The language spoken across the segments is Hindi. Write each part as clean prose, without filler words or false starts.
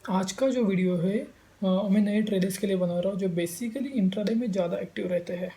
आज का जो वीडियो है मैं नए ट्रेडर्स के लिए बना रहा हूँ जो बेसिकली इंट्राडे में ज़्यादा एक्टिव रहते हैं।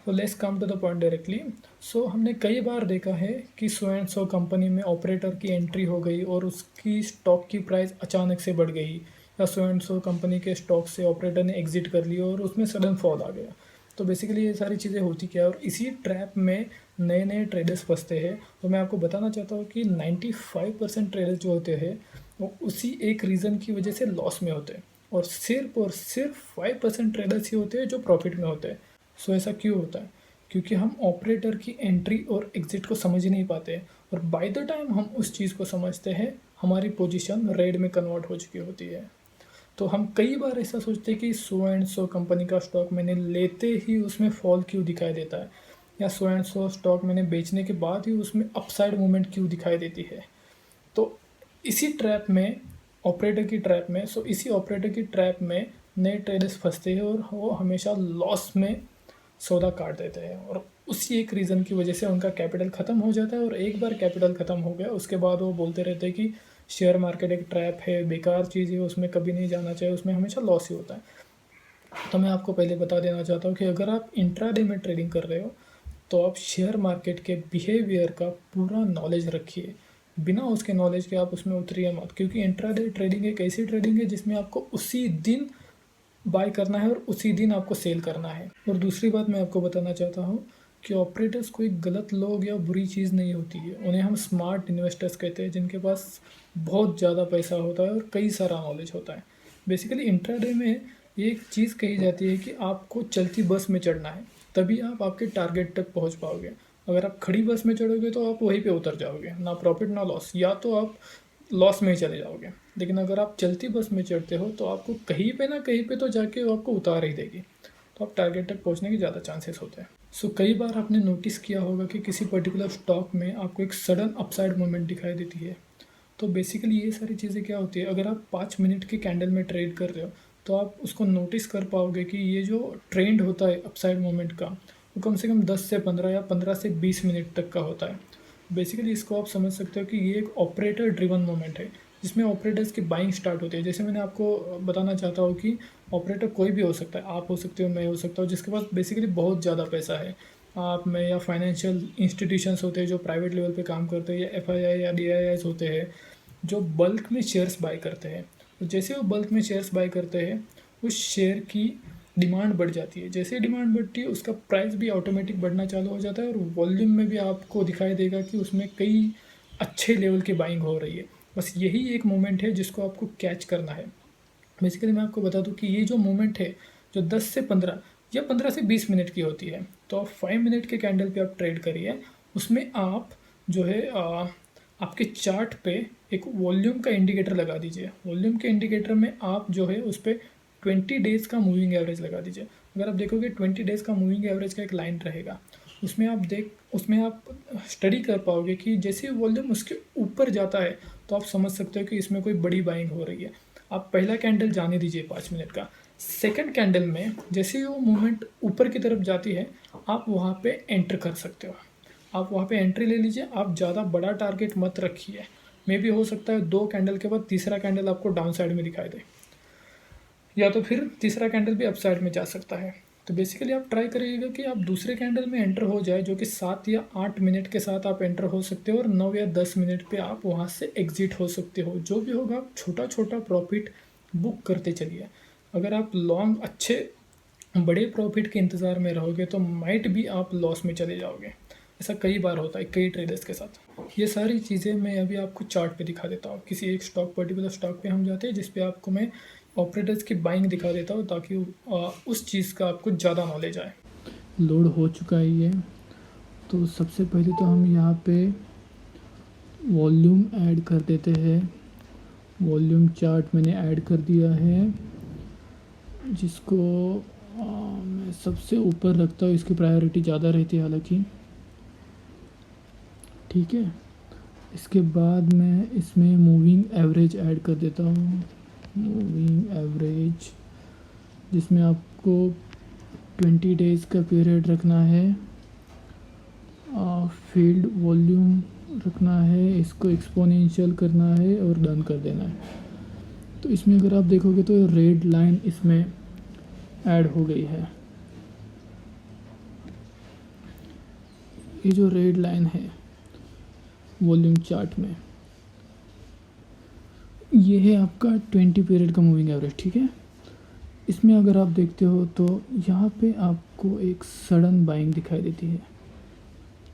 तो let's come to the point directly. So हमने कई बार देखा है कि सो एंड सो कंपनी में ऑपरेटर की एंट्री हो गई और उसकी स्टॉक की प्राइस अचानक से बढ़ गई, या सो एंड सो कंपनी के स्टॉक से ऑपरेटर ने एग्जिट कर लिया और उसमें सडन फॉल आ गया। तो बेसिकली ये सारी चीज़ें होती क्या है, और इसी ट्रैप में नए नए ट्रेडर्स फंसते हैं। तो मैं आपको बताना चाहता हूँ कि 95% ट्रेडर्स जो होते हैं वो उसी एक रीज़न की वजह से लॉस में होते हैं, और सिर्फ 5% ट्रेडर्स ही होते हैं जो प्रॉफिट में होते हैं। सो ऐसा क्यों होता है? क्योंकि हम ऑपरेटर की एंट्री और एग्जिट को समझ ही नहीं पाते हैं, और बाय द टाइम हम उस चीज़ को समझते हैं हमारी पोजीशन रेड में कन्वर्ट हो चुकी होती है। तो हम कई बार ऐसा सोचते हैं कि सो एंड सो कंपनी का स्टॉक मैंने लेते ही उसमें फॉल क्यों दिखाई देता है, या सो एंड सो स्टॉक मैंने बेचने के बाद ही उसमें अपसाइड मूवमेंट क्यों दिखाई देती है। तो इसी ट्रैप में, ऑपरेटर की ट्रैप में, इसी ऑपरेटर की ट्रैप में नए ट्रेडर्स फंसते हैं और वो हमेशा लॉस में सौदा काट देते हैं, और उसी एक रीज़न की वजह से उनका कैपिटल ख़त्म हो जाता है। और एक बार कैपिटल ख़त्म हो गया उसके बाद वो बोलते रहते हैं कि शेयर मार्केट एक ट्रैप है, बेकार चीज़ है, उसमें कभी नहीं जाना चाहिए, उसमें हमेशा लॉस ही होता है। तो मैं आपको पहले बता देना चाहता हूँ कि अगर आप इंट्राडे में ट्रेडिंग कर रहे हो तो आप शेयर मार्केट के बिहेवियर का पूरा नॉलेज रखिए। बिना उसके नॉलेज के आप उसमें उतरिए मत, क्योंकि इंट्राडे ट्रेडिंग एक ऐसी ट्रेडिंग है जिसमें आपको उसी दिन बाय करना है और उसी दिन आपको सेल करना है। और दूसरी बात मैं आपको बताना चाहता हूँ कि ऑपरेटर्स कोई गलत लोग या बुरी चीज़ नहीं होती है, उन्हें हम स्मार्ट इन्वेस्टर्स कहते हैं जिनके पास बहुत ज़्यादा पैसा होता है और कई सारा नॉलेज होता है। बेसिकली इंट्राडे में एक चीज़ कही जाती है कि आपको चलती बस में चढ़ना है, तभी आप आपके टारगेट तक पहुंच पाओगे। अगर आप खड़ी बस में चढ़ोगे तो आप वहीं पे उतर जाओगे, ना प्रॉफिट ना लॉस, या तो आप लॉस में ही चले जाओगे। लेकिन अगर आप चलती बस में चढ़ते हो तो आपको कहीं पे ना कहीं पे तो जाके वो आपको उतार ही देगी, तो आप टारगेट तक पहुंचने के ज़्यादा चांसेस होते हैं। कई बार आपने नोटिस किया होगा कि किसी पर्टिकुलर स्टॉक में आपको एक सडन अपसाइड मूवमेंट दिखाई देती है। तो बेसिकली ये सारी चीज़ें क्या होती है, अगर आप 5 मिनट के कैंडल में ट्रेड कर रहे हो तो आप उसको नोटिस कर पाओगे कि ये जो ट्रेंड होता है अपसाइड मोमेंट का, वो कम से कम 10 से 15 या 15 से 20 मिनट तक का होता है। बेसिकली इसको आप समझ सकते हो कि ये एक ऑपरेटर ड्रिवन मोमेंट है जिसमें ऑपरेटर्स की बाइंग स्टार्ट होती है। जैसे मैंने आपको बताना चाहता हूँ कि ऑपरेटर कोई भी हो सकता है, आप हो सकते हो, मैं हो सकता हूँ, जिसके पास बेसिकली बहुत ज़्यादा पैसा है। आप में, या फाइनेंशियल इंस्टीट्यूशंस होते हैं जो प्राइवेट लेवल पे काम करते हैं, या एफआईआई या डीआईआईस होते हैं जो बल्क में शेयर्स बाय करते हैं। तो जैसे वो बल्क में शेयर्स बाय करते हैं उस शेयर की डिमांड बढ़ जाती है। जैसे डिमांड बढ़ती है उसका प्राइस भी ऑटोमेटिक बढ़ना चालू हो जाता है, और वॉल्यूम में भी आपको दिखाई देगा कि उसमें कई अच्छे लेवल की बाइंग हो रही है। बस यही एक मोमेंट है जिसको आपको कैच करना है। बेसिकली मैं आपको बता दूं कि ये जो मोमेंट है जो 10 से 15 या 15 से 20 मिनट की होती है, तो आप 5 मिनट के कैंडल पे आप ट्रेड करिए। उसमें आप जो है आपके चार्ट पे एक वॉल्यूम का इंडिकेटर लगा दीजिए। वॉल्यूम के इंडिकेटर में आप जो है उस पर 20 डेज़ का मूविंग एवरेज लगा दीजिए। अगर आप देखोगे 20 डेज़ का मूविंग एवरेज का एक लाइन रहेगा, उसमें आप स्टडी कर पाओगे कि जैसे वॉल्यूम उसके ऊपर जाता है तो आप समझ सकते हो कि इसमें कोई बड़ी बाइंग हो रही है। आप पहला कैंडल जाने दीजिए 5 मिनट का। सेकंड कैंडल में जैसे ही वो मूवमेंट ऊपर की तरफ जाती है आप वहाँ पे एंटर कर सकते हो। आप वहाँ पे एंट्री ले लीजिए। आप ज़्यादा बड़ा टारगेट मत रखिए। मे भी हो सकता है 2 कैंडल के बाद तीसरा कैंडल आपको डाउन साइड में दिखाई दे, या तो फिर तीसरा कैंडल भी अप साइड में जा सकता है। तो बेसिकली आप ट्राई करिएगा कि आप दूसरे कैंडल में एंटर हो जाए, जो कि 7 या 8 मिनट के साथ आप एंटर हो सकते हो, और 9 या 10 मिनट पे आप वहाँ से एग्जिट हो सकते हो। जो भी होगा आप छोटा छोटा प्रॉफिट बुक करते चलिए। अगर आप लॉन्ग अच्छे बड़े प्रॉफिट के इंतज़ार में रहोगे तो माइट भी आप लॉस में चले जाओगे। ऐसा कई बार होता है कई ट्रेडर्स के साथ। ये सारी चीज़ें मैं अभी आपको चार्ट पे दिखा देता हूँ। किसी एक पर्टिकुलर स्टॉक पे हम जाते हैं जिस पे आपको मैं ऑपरेटर्स की बाइंग दिखा देता हूँ, ताकि उस चीज़ का आपको ज़्यादा नॉलेज आए। लोड हो चुका है ये। तो सबसे पहले तो हम यहाँ पे वॉल्यूम ऐड कर देते हैं। वॉल्यूम चार्ट मैंने ऐड कर दिया है, जिसको मैं सबसे ऊपर रखता हूँ। इसकी प्रायोरिटी ज़्यादा रहती है हालांकि, ठीक है। इसके बाद मैं इसमें मूविंग एवरेज ऐड कर देता हूँ। मूविंग एवरेज जिसमें आपको 20 डेज़ का पीरियड रखना है, फील्ड वॉल्यूम रखना है, इसको एक्सपोनेंशियल करना है और डन कर देना है। तो इसमें अगर आप देखोगे तो रेड लाइन इसमें ऐड हो गई है। ये जो रेड लाइन है वॉल्यूम चार्ट में, ये है आपका 20 पीरियड का मूविंग एवरेज, ठीक है। इसमें अगर आप देखते हो तो यहाँ पे आपको एक सडन बाइंग दिखाई देती है।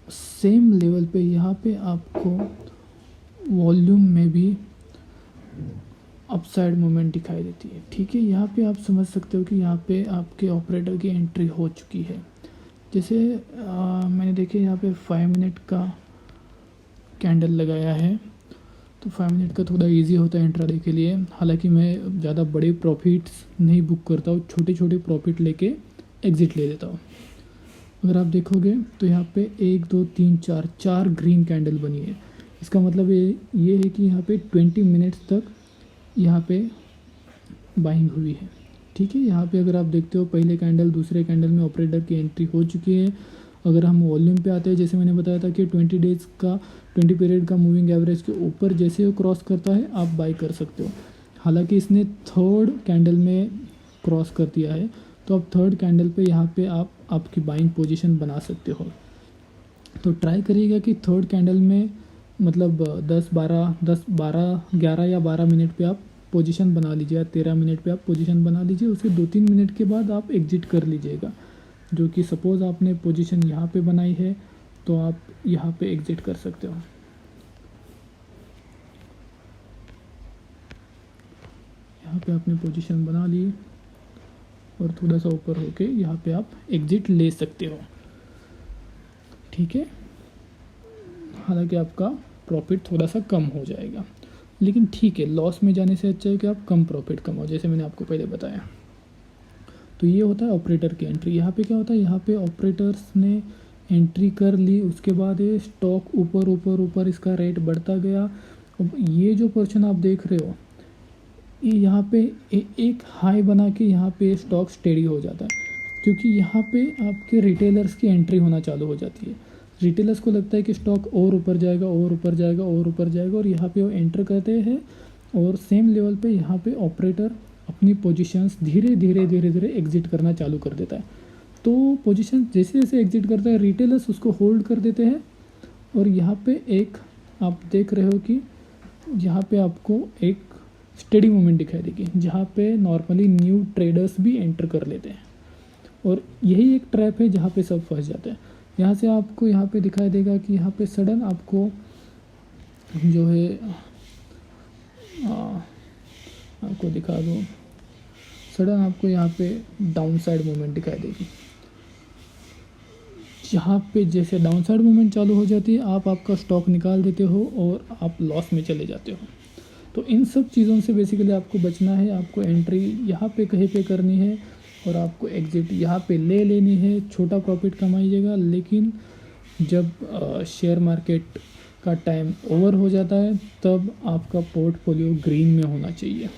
सेम लेवल पे यहाँ पे आपको वॉल्यूम में भी अपसाइड मूवमेंट दिखाई देती है, ठीक है। यहाँ पे आप समझ सकते हो कि यहाँ पे आपके ऑपरेटर की एंट्री हो चुकी है। जैसे मैंने देखे यहाँ पे 5 मिनट का कैंडल लगाया है, तो 5 मिनट का थोड़ा इजी होता है इंट्राडे के लिए। हालांकि मैं ज़्यादा बड़े प्रॉफिट्स नहीं बुक करता हूँ, छोटे छोटे प्रॉफिट लेके एग्ज़िट ले देता हूँ। अगर आप देखोगे तो यहाँ पे 1 2 3 4 ग्रीन कैंडल बनी है। इसका मतलब ये है कि यहाँ पे 20 मिनट्स तक यहाँ पे बाइंग हुई है, ठीक है। यहाँ पे अगर आप देखते हो पहले कैंडल दूसरे कैंडल में ऑपरेटर की एंट्री हो चुकी है। अगर हम वॉल्यूम पे आते हैं, जैसे मैंने बताया था कि 20 पीरियड का मूविंग एवरेज के ऊपर जैसे वो क्रॉस करता है आप बाई कर सकते हो। हालांकि इसने थर्ड कैंडल में क्रॉस कर दिया है, तो अब थर्ड कैंडल पे यहाँ पे आप आपकी बाइंग पोजीशन बना सकते हो। तो ट्राई करिएगा कि थर्ड कैंडल में मतलब 11 या 12 मिनट पे आप पोजीशन बना लीजिए, 13 मिनट पे आप पोजीशन बना लीजिए। उसके 2-3 मिनट के बाद आप एग्जिट कर लीजिएगा। जो कि सपोज़ आपने पोजीशन यहाँ पे बनाई है तो आप यहाँ पे एग्जिट कर सकते हो। यहाँ पे आपने पोजीशन बना ली और थोड़ा सा ऊपर होके यहाँ पे आप एग्जिट ले सकते हो, ठीक है। हालांकि आपका प्रॉफिट थोड़ा सा कम हो जाएगा, लेकिन ठीक है, लॉस में जाने से अच्छा है कि आप कम प्रॉफिट कमाओ, जैसे मैंने आपको पहले बताया। तो ये होता है ऑपरेटर की एंट्री। यहाँ पे क्या होता है, यहाँ पे ऑपरेटर्स ने एंट्री कर ली, उसके बाद ये स्टॉक ऊपर ऊपर ऊपर इसका रेट बढ़ता गया। अब ये जो पोर्शन आप देख रहे हो, ये यहाँ पे एक हाई बना के यहाँ पे स्टॉक स्टेडी हो जाता है, क्योंकि यहाँ पे आपके रिटेलर्स की एंट्री होना चालू हो जाती है। रिटेलर्स को लगता है कि स्टॉक और ऊपर जाएगा और ऊपर जाएगा और ऊपर जाएगा, और यहाँ पे वो एंटर करते हैं और सेम लेवल पे यहाँ पे ऑपरेटर अपनी पोजीशंस धीरे धीरे धीरे धीरे एग्जिट करना चालू कर देता है। तो पोजीशन जैसे जैसे एग्जिट करता है रिटेलर्स उसको होल्ड कर देते हैं, और यहाँ पे एक आप देख रहे हो कि यहाँ पे आपको एक स्टेडी मूवमेंट दिखाई देगी, जहाँ पे नॉर्मली न्यू ट्रेडर्स भी एंटर कर लेते हैं। और यही एक ट्रैप है जहाँ पे सब फंस जाते हैं। यहाँ से आपको यहाँ पे दिखाई देगा कि यहाँ पे सडन आपको जो है आपको दिखा दूँ, सडन आपको यहाँ पे डाउन साइड मूवमेंट दिखाई देगी। यहाँ पे जैसे डाउन साइड मूवमेंट चालू हो जाती है, आप आपका स्टॉक निकाल देते हो और आप लॉस में चले जाते हो। तो इन सब चीज़ों से बेसिकली आपको बचना है। आपको एंट्री यहाँ पे कहीं पे करनी है और आपको एग्जिट यहाँ पे ले लेनी है। छोटा प्रॉफिट कमाइएगा, लेकिन जब शेयर मार्केट का टाइम ओवर हो जाता है तब आपका पोर्टफोलियो ग्रीन में होना चाहिए।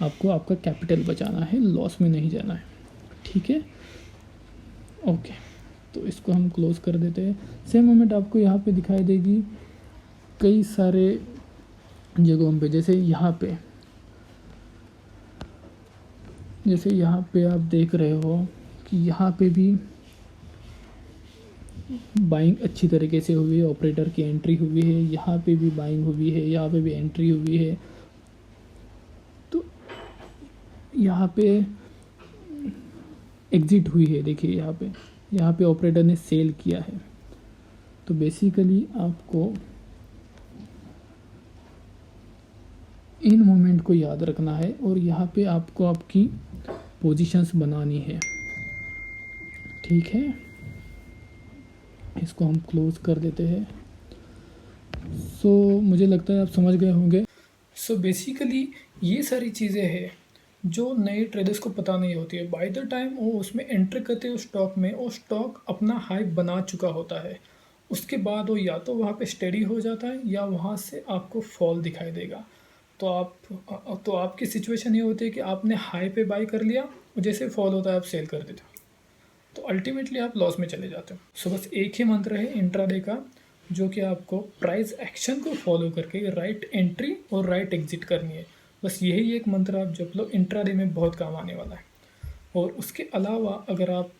आपको आपका कैपिटल बचाना है, लॉस में नहीं जाना है, ठीक है। ओके, तो इसको हम क्लोज कर देते हैं। सेम मोमेंट आपको यहाँ पे दिखाई देगी कई सारे जगहों पे, जैसे यहाँ पे आप देख रहे हो कि यहाँ पे भी बाइंग अच्छी तरीके से हुई है, ऑपरेटर की एंट्री हुई है, यहाँ पे भी बाइंग हुई है, यहाँ पे भी एंट्री हुई है। तो यहाँ पे एग्जिट हुई है, देखिए यहाँ पे ऑपरेटर ने सेल किया है। तो बेसिकली आपको इन मोमेंट को याद रखना है और यहाँ पे आपको आपकी पोजीशंस बनानी है, ठीक है। इसको हम क्लोज कर देते हैं। मुझे लगता है आप समझ गए होंगे। बेसिकली ये सारी चीज़ें हैं जो नए ट्रेडर्स को पता नहीं होती है। बाय द टाइम वो उसमें एंटर करते हैं उस स्टॉक में, वो स्टॉक अपना हाई बना चुका होता है। उसके बाद वो या तो वहाँ पे स्टेडी हो जाता है या वहाँ से आपको फॉल दिखाई देगा। तो आपकी सिचुएशन ये होती है कि आपने हाई पे बाई कर लिया और जैसे फॉल होता है आप सेल कर देते हो, तो अल्टीमेटली आप लॉस में चले जाते हो। बस एक ही मंत्र है इंट्राडे का, जो कि आपको प्राइस एक्शन को फॉलो करके राइट एंट्री और राइट एग्जिट करनी है। बस यही एक मंत्र आप जप लो, इंट्राडे में बहुत काम आने वाला है। और उसके अलावा अगर आप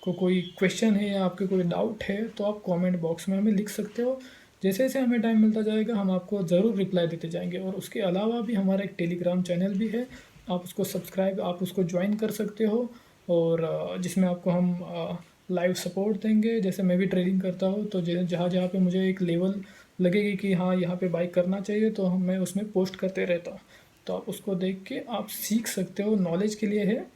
को कोई क्वेश्चन है या आपके कोई डाउट है तो आप कमेंट बॉक्स में हमें लिख सकते हो। जैसे जैसे हमें टाइम मिलता जाएगा हम आपको ज़रूर रिप्लाई देते जाएंगे। और उसके अलावा भी हमारा एक टेलीग्राम चैनल भी है, आप उसको सब्सक्राइब, आप उसको ज्वाइन कर सकते हो। और जिसमें आपको हम लाइव सपोर्ट देंगे। जैसे मैं भी ट्रेडिंग करता हूँ तो जहाँ जहाँ पे मुझे एक लेवल लगेगी कि हाँ यहाँ पे बाई करना चाहिए तो मैं उसमें पोस्ट करते रहता हूँ। तो आप उसको देख के आप सीख सकते हो, नॉलेज के लिए है।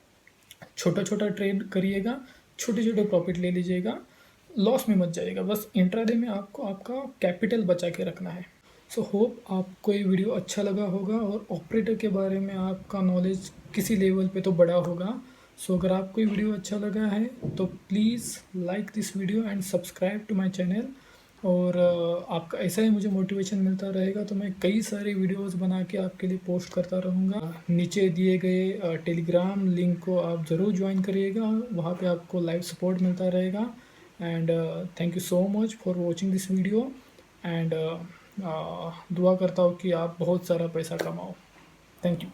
छोटा छोटा ट्रेड करिएगा, छोटे छोटे प्रॉफिट ले लीजिएगा, लॉस में मत जाइएगा। बस इंट्राडे में आपको आपका कैपिटल बचा के रखना है। सो होप आपको ये वीडियो अच्छा लगा होगा और ऑपरेटर के बारे में आपका नॉलेज किसी लेवल पे तो बड़ा होगा। सो अगर आपको ये वीडियो अच्छा लगा है तो please like this video and subscribe to my channel. और आपका ऐसा ही मुझे मोटिवेशन मिलता रहेगा तो मैं कई सारे वीडियोस बना के आपके लिए पोस्ट करता रहूँगा। नीचे दिए गए टेलीग्राम लिंक को आप ज़रूर ज्वाइन करिएगा, वहाँ पे आपको लाइव सपोर्ट मिलता रहेगा। And thank you so much for watching this video. And दुआ करता हूँ कि आप बहुत सारा पैसा कमाओ। Thank you.